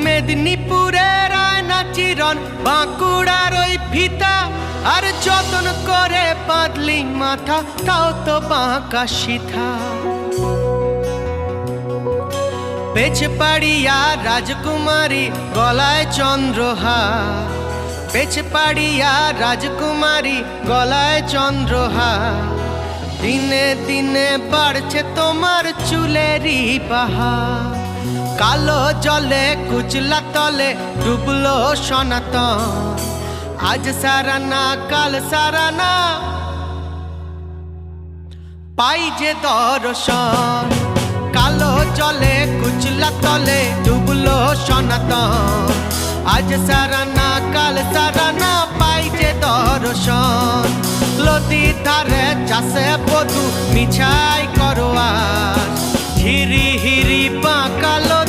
মেদিনীপুরের আয়না চিরন বাঁকুড়ার ওই ফিতা, আর যতন করে বাঁধলি মাথা তাও তো বাঁকা সিথা। পেছপাড়িয়া রাজকুমারী গলায় চন্দ্রহার, পেছপাড়িয়া রাজকুমারী গলায় চন্দ্রহার। দিনে দিনে বাড়ছে তোমার চুলেরই বাহার, কালো জলে কুচলা তলে ডুবলো সনাতন। আজ সারানা কাল সারানা পাই যে দর্শন, কালো জলে কুচলা তলে ডুবলো সনাতন। আজ সারানা কাল সারানা পাই যে দর্শন। নদীর ধারে চাষে বধু মিছাই করো আজ, হিরি হিরি বাঁকালো